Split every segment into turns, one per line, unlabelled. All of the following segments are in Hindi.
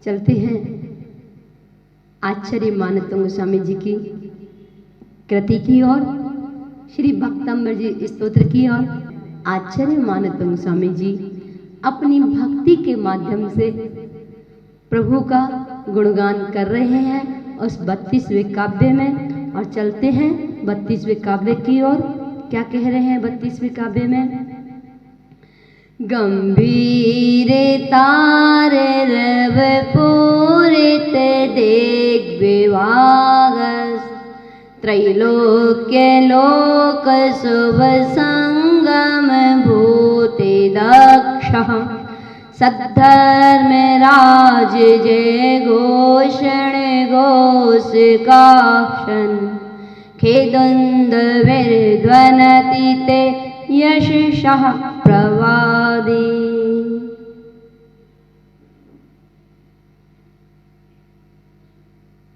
चलते हैं आचार्य मानवतम गोस्वामी जी की कृति की ओर, श्री भक्तम्बर जी स्तोत्र की ओर। आचार्य मानवतम गोस्वामी जी अपनी भक्ति के माध्यम से प्रभु का गुणगान कर रहे हैं उस 32वें काव्य में। और चलते हैं 32वें काव्य की ओर। क्या कह रहे हैं 32वें काव्य में? गंभीर तारे रव पूरित देख विभागस, त्रैलोक्य लोक शुभ संगम भूति दक्षः, सद्धर्म राज जय घोषण घोषकाशन, खेदुंद विध्वनति ते यशः प्रवादी।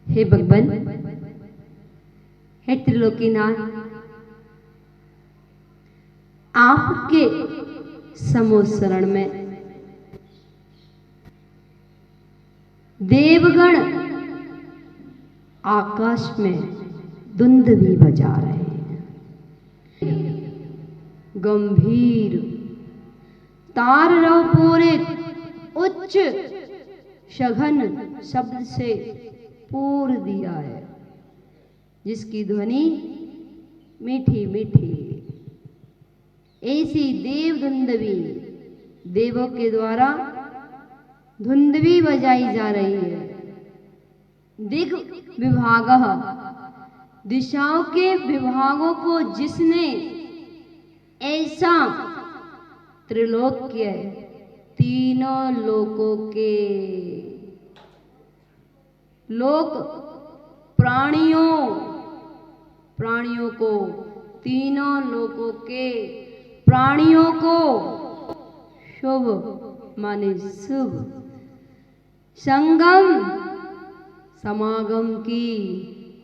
हे भगवान, हे त्रिलोकीनाथ, आपके समोसरण में देवगण आकाश में दुंदुभी बजा रहे हैं। गंभीर तार रव पूरित उच्च सघन शब्द से पूर दिया है, जिसकी ध्वनि मीठी मीठी। ऐसी देव धुंदवी, देवों के द्वारा धुंदवी बजाई जा रही है। दिग विभागः, दिशाओं के विभागों को जिसने ऐसा त्रिलोक्य, तीनों लोकों के लोक प्राणियों को, तीनों लोकों के प्राणियों को शुभ माने शुभ, संगम समागम की,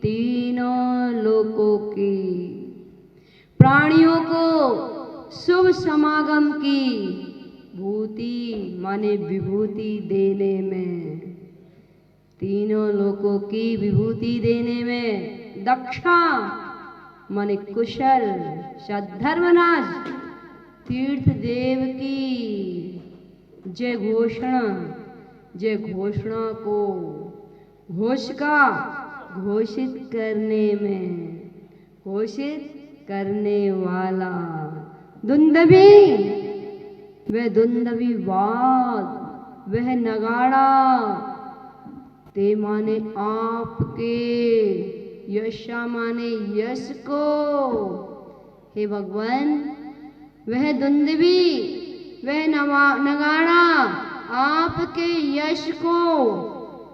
तीनों लोकों की प्राणियों को शुभ समागम की, भूति माने विभूति देने में, तीनों लोकों की विभूति देने में, दक्षा माने कुशल, सद्धर्मराज तीर्थ देव की जय घोषणा को घोष का घोषित करने में, घोषित करने वाला दुंदुभी, वह दुंदुभी वाद, वह नगाड़ा, ते माने आपके, यशा माने यश को। हे भगवान, वह दुंदुभी, वह नगाड़ा आपके यश को,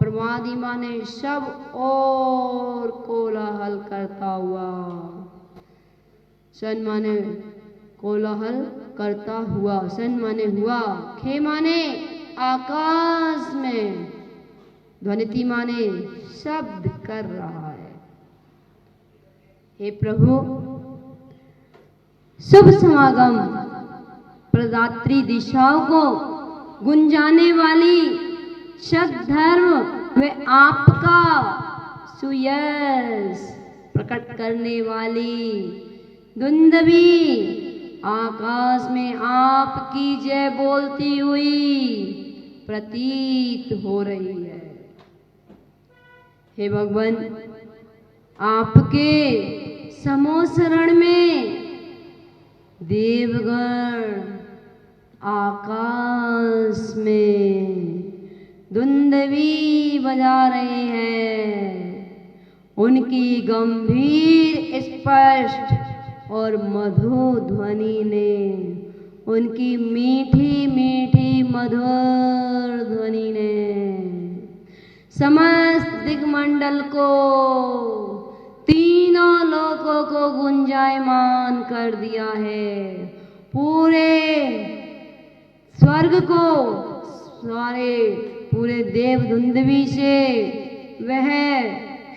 प्रमादी माने सब और कोलाहल करता हुआ, सन माने कोलाहल करता हुआ, सन माने हुआ, खे माने आकाश में, ध्वनिति माने शब्द कर रहा है। हे प्रभु, शुभ समागम प्रदात्री दिशाओं को गुंजाने वाली, सद्धर्म व आपका सुयश प्रकट करने वाली दुंदुभी आकाश में आपकी जय बोलती हुई प्रतीत हो रही है। हे भगवान, आपके समोसरण में देवगण आकाश में दुंदुभी बजा रहे हैं। उनकी गंभीर स्पष्ट और मधुर ध्वनि ने, उनकी मीठी मीठी मधुर ध्वनि ने समस्त दिग्मंडल को, तीनों लोकों को गुंजायमान कर दिया है। पूरे स्वर्ग को, सारे पूरे देव दुंदुभी से वह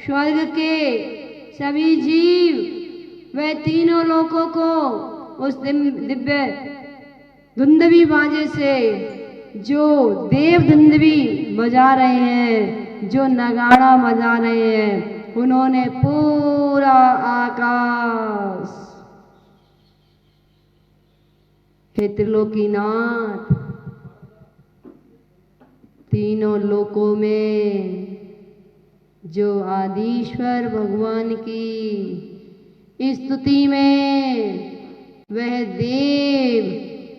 स्वर्ग के सभी जीव, वह तीनों लोकों को उस दिव्य धुंदुभी बाजे से जो देव धुंदवी बजा रहे हैं, जो नगाड़ा बजा रहे हैं, उन्होंने पूरा आकाश, हे त्रिलोकीनाथ, तीनों लोकों में जो आदिश्वर भगवान की स्तुति में वह देव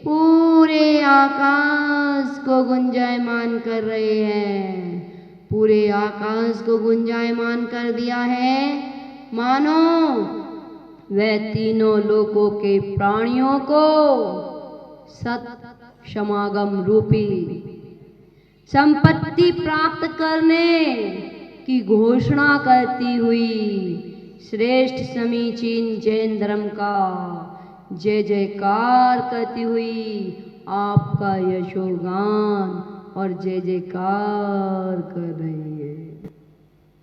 पूरे आकाश को गुंजायमान कर रहे हैं, पूरे आकाश को गुंजायमान कर दिया है, मानो वह तीनों लोकों के प्राणियों को सत समागम रूपी संपत्ति प्राप्त करने की घोषणा करती हुई श्रेष्ठ समीचीन जैन धर्म का जय जयकार करती हुई आपका यशोगान और जय जयकार कर रही है।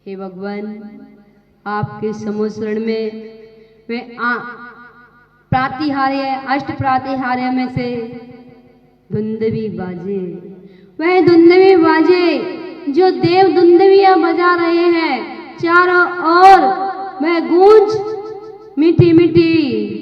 हे भगवान, आपके समोसरण में वे प्रातिहार्य, अष्ट प्रातिहार्य में से धुंदवी बाजे, वह धुंदवी बाजे जो देव धुंदवियां बजा रहे हैं, चारों ओर वह गूंज, मीठी मीठी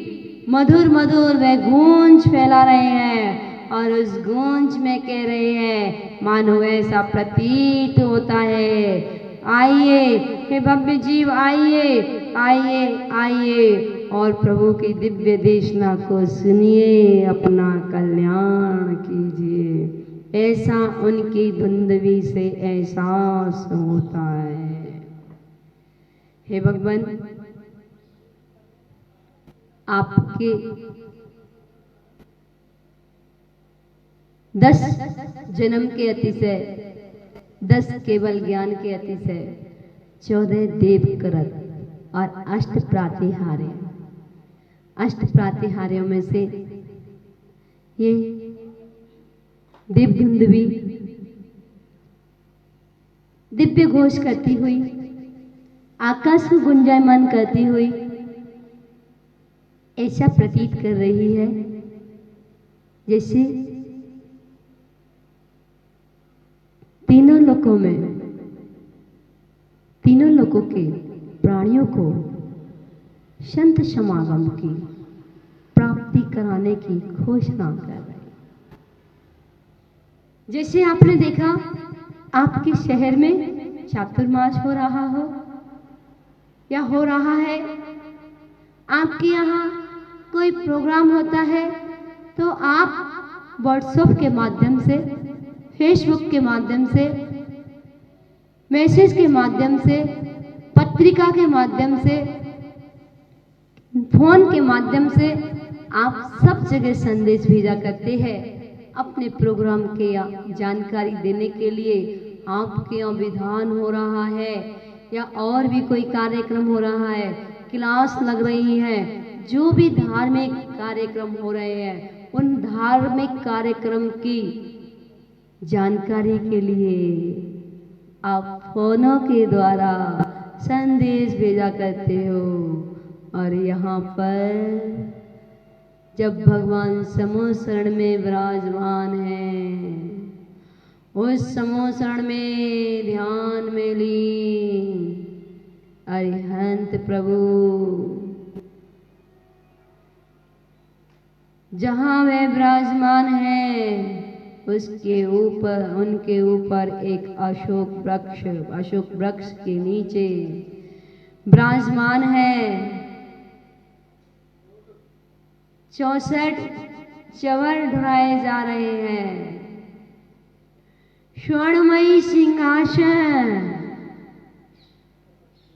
मधुर मधुर वह गूंज फैला रहे हैं और उस गूंज में कह रहे हैं, मानो ऐसा प्रतीत होता है, आइए हे भव्य जीव, आइए आइए आइए और प्रभु की दिव्य देशना को सुनिए, अपना कल्याण कीजिए। ऐसा उनकी धुंदवी से एहसास होता है। हे भगवान, आपके 10 जन्म के अतिशय, 10 केवल ज्ञान के अतिशय, 14 देव करत और अष्ट प्रातिहार्य, अष्ट प्रातिहार्यों में से ये दिव्य धुंदवी दिव्य घोष करती हुई, आकाश को गुंजायमान करती हुई ऐसा प्रतीत कर रही है जैसे तीनों लोकों में, तीनों लोकों के प्राणियों को संत समागम की प्राप्ति कराने की घोषणा कर रही। जैसे आपने देखा आपके शहर में चातुर्मास हो रहा हो या हो रहा है, आपके यहाँ कोई प्रोग्राम होता है तो आप व्हाट्सएप के माध्यम से, फेसबुक के माध्यम से, मैसेज के माध्यम से, पत्रिका के माध्यम से, फोन के माध्यम से आप सब जगह संदेश भेजा करते हैं अपने प्रोग्राम के जानकारी देने के लिए। आपके यहाँ विधान हो रहा है या और भी कोई कार्यक्रम हो रहा है, क्लास लग रही है, जो भी धार्मिक कार्यक्रम हो रहे हैं, उन धार्मिक कार्यक्रम की जानकारी के लिए आप फोनों के द्वारा संदेश भेजा करते हो। और यहाँ पर जब भगवान समोसरण में विराजमान है, उस समोसरण में ध्यान में लीन अरिहंत प्रभु, जहाँ वे विराजमान है उसके ऊपर, उनके ऊपर एक अशोक वृक्ष, अशोक वृक्ष के नीचे विराजमान है 64 चवर ढुराए जा रहे हैं। स्वर्णमयी सिंहासन,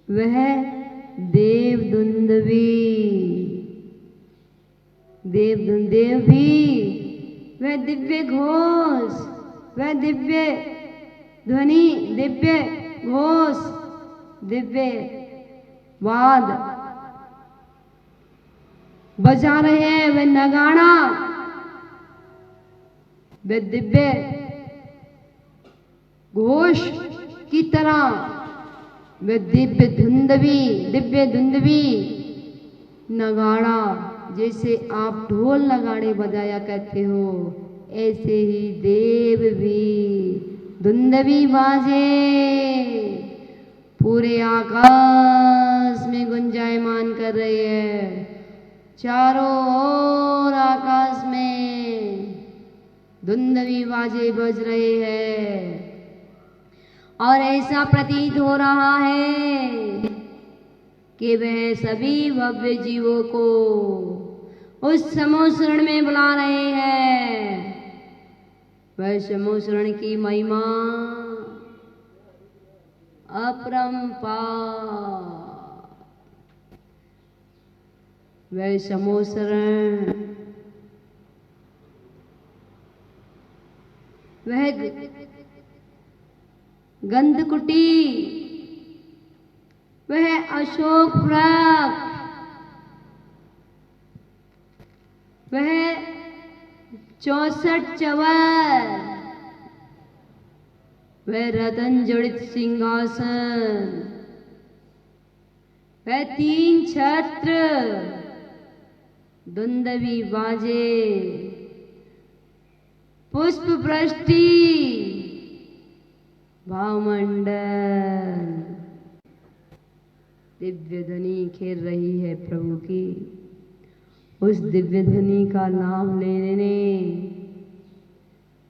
वह देव दुंदवी, देव भी, वह दिव्य घोष, वह दिव्य ध्वनि, दिव्य घोष, दिव्य वाद बजा रहे हैं, वह नगाड़ा, वह दिव्य घोष की तरह, वह दिव्य धुंदवी नगाड़ा, जैसे आप ढोल नगाड़े बजाया करते हो, ऐसे ही देव भी दुंदवी बाजे पूरे आकाश में गुंजायमान कर रही है। चारों ओर आकाश में दुंदवी बाजे बज रहे हैं और ऐसा प्रतीत हो रहा है कि वह सभी भव्य जीवों को उस समूह शरण में बुला रहे हैं। वह समूह शरण की महिमा अपरंपार। वह समूह शरण वह गंधकुटी, वह अशोक वृक्ष, वह 64 चवर, वह रतन जड़ित सिंहासन, वह 3 छत्र, दुंदवी बाजे, पुष्प वृष्टि, भावमंडल, दिव्य ध्वनि खेल रही है प्रभु की। उस दिव्य ध्वनि का लाभ लेने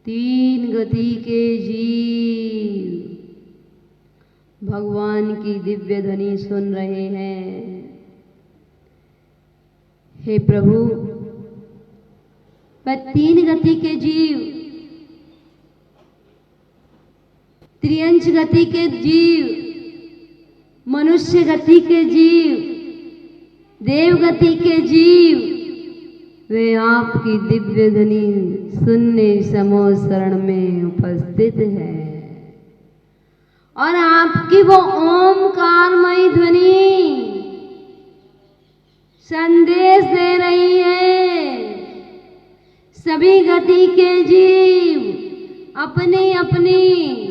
3 गति के जीव भगवान की दिव्य ध्वनि सुन रहे हैं। हे प्रभु, वह 3 गति के जीव, त्रियंश गति के जीव, मनुष्य गति के जीव, देव गति के जीव, वे आपकी दिव्य ध्वनि सुनने समूह शरण में उपस्थित है और आपकी वो ओमकारमयी ध्वनि संदेश दे रही है। सभी गति के जीव अपनी अपनी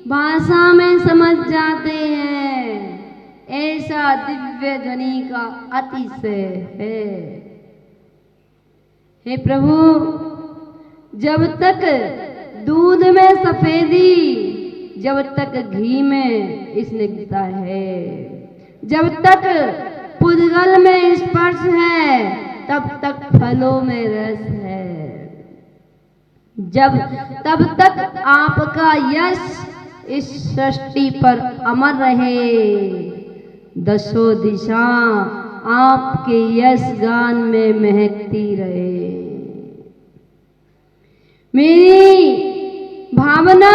भाषा में समझ जाते हैं। ऐसा दिव्य ध्वनि का अतिशय है। हे प्रभु, जब तक दूध में सफेदी, जब तक घी में स्निग्धता है, जब तक पुद्गल में स्पर्श है, तब तक फलों में रस है। तब तक आपका यश इस सृष्टि पर अमर रहे। दसों दिशा आपके यश गान में महकती रहे। मेरी भावना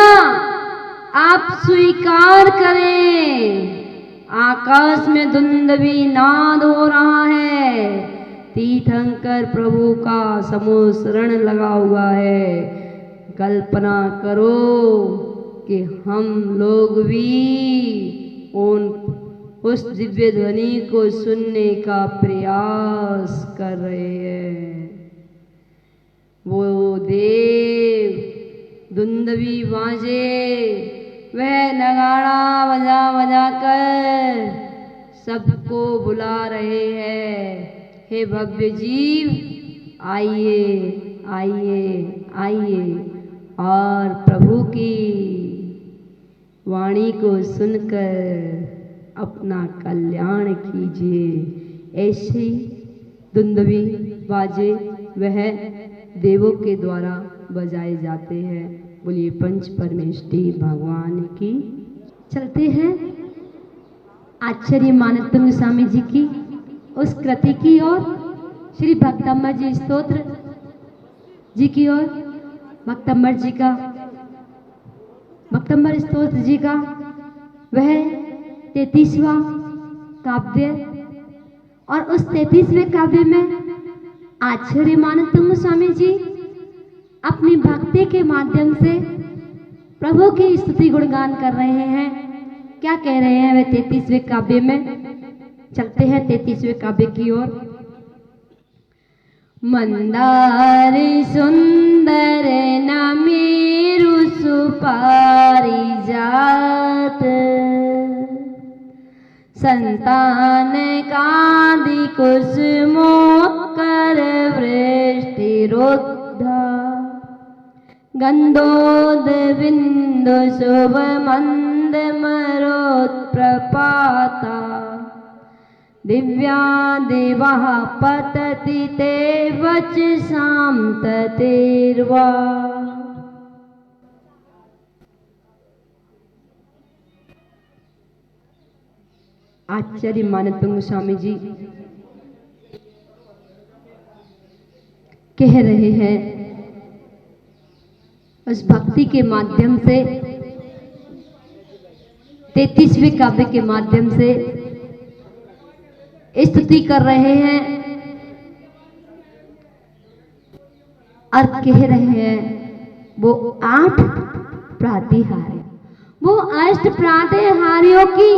आप स्वीकार करें। आकाश में दुंदवी नाद हो रहा है। तीर्थंकर प्रभु का समूह शरण लगा हुआ है। कल्पना करो कि हम लोग भी उस दिव्य ध्वनि को सुनने का प्रयास कर रहे हैं। वो देव दुंदवी बाजे, वह नगाड़ा बजा बजा कर सबको बुला रहे हैं। हे भव्य जीव, आइए आइए आइए और प्रभु की वाणी को सुनकर अपना कल्याण कीजिए। ऐसे दुंदवी बाजे वह देवों के द्वारा बजाए जाते हैं। बोलिए पंच परमेष्टि भगवान की। चलते हैं आचार्य मानतंग स्वामी जी की उस कृति की ओर, श्री भक्तम्बर जी स्तोत्र जी की ओर। भक्तम्बर जी का, भक्तम्बर स्तोत्र जी का वह 33वां काव्य, और उस 33वें काव्य में आचार्य मानतंग स्वामी जी अपनी भक्ति के माध्यम से प्रभु की स्तुति गुणगान कर रहे हैं। क्या कह रहे हैं वे 33वें काव्य में? चलते हैं 33वें काव्य की ओर। मंदार सुंदर न मेरु सुपारी जात, संतान कादि कुसुमोत्कर वृष्टि रुद्धा। गन्धोदबिन्दु शुभमन्द मरोत्प्रपाता दिव्या देवः पतति ते वचसां ततेर्वा। आचार्य मानतंग स्वामी जी कह रहे हैं, उस भक्ति के माध्यम से 33वें काव्य के माध्यम से स्तुति कर रहे हैं और कह रहे हैं वो 8 प्रातिहार्य, वो अष्ट प्रातिहार्यों की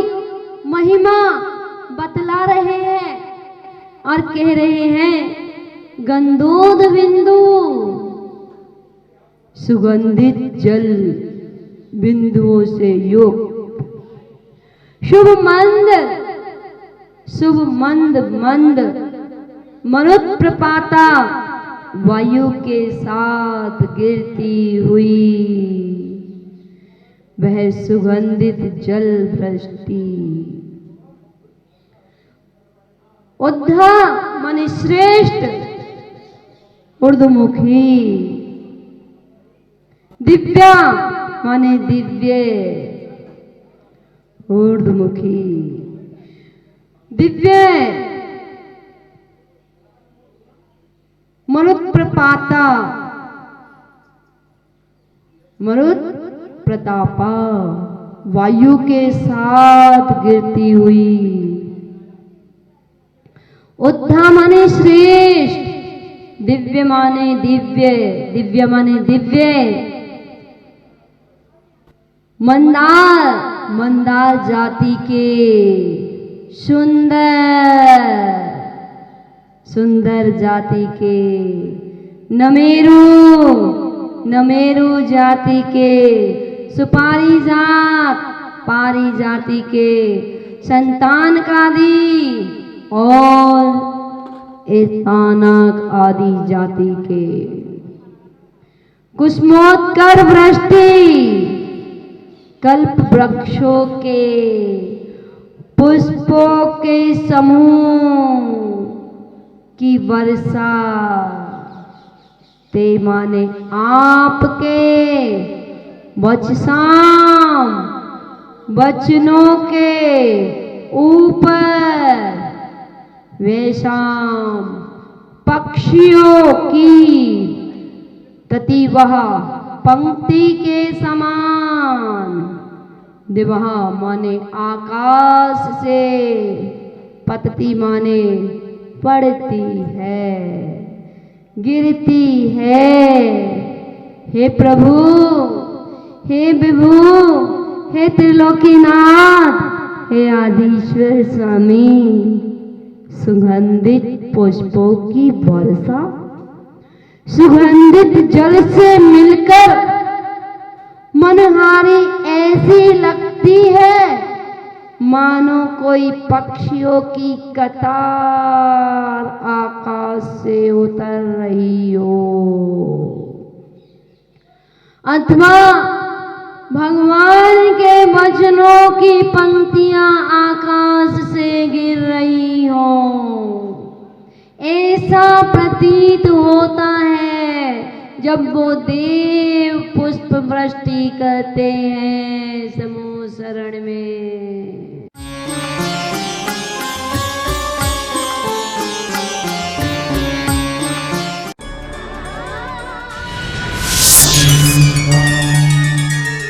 महिमा बतला रहे हैं और कह रहे हैं गंधोदबिन्दु सुगंधित जल बिंदुओं से युक्त शुभ मंद मंद मरुत्प्रपाता वायु के साथ गिरती हुई वह सुगंधित जल वृष्टि। उद्धा माने श्रेष्ठ ऊर्ध्वमुखी, दिव्या माने दिव्य ऊर्ध्वमुखी, दिव्य मरुत्प्रपाता मरुत प्रतापा वायु के साथ गिरती हुई। उद्धा माने श्रेष्ठ, दिव्य माने दिव्य, दिव्य माने दिव्य, मंदार मंदार जाति के सुंदर सुंदर जाति के, नमेरु नमेरु जाति के, सुपारिजात पारिजाति के, संतान कादी और स्थानक आदि जाति के, कुसुमोत्कर वृष्टि कल्प वृक्षों के पुष्पों के समूह की वर्षा, ते माने आपके वचसाम वचनों के ऊपर वेशाम पक्षियों की ततिवह पंक्ति के समान, दिवह माने आकाश से, पतती माने पड़ती है, गिरती है। हे प्रभु, हे विभु, हे त्रिलोकीनाथ, हे आदिश्वर स्वामी, सुगंधित पुष्पों की वर्षा सुगंधित जल से मिलकर मनहारी ऐसी लगती है मानो कोई पक्षियों की कतार आकाश से उतर रही हो, अथवा भगवान के वचनों की पंक्तियां आकाश से गिर रही हो, ऐसा प्रतीत होता है जब वो देव पुष्प वृष्टि करते हैं समूह शरण में।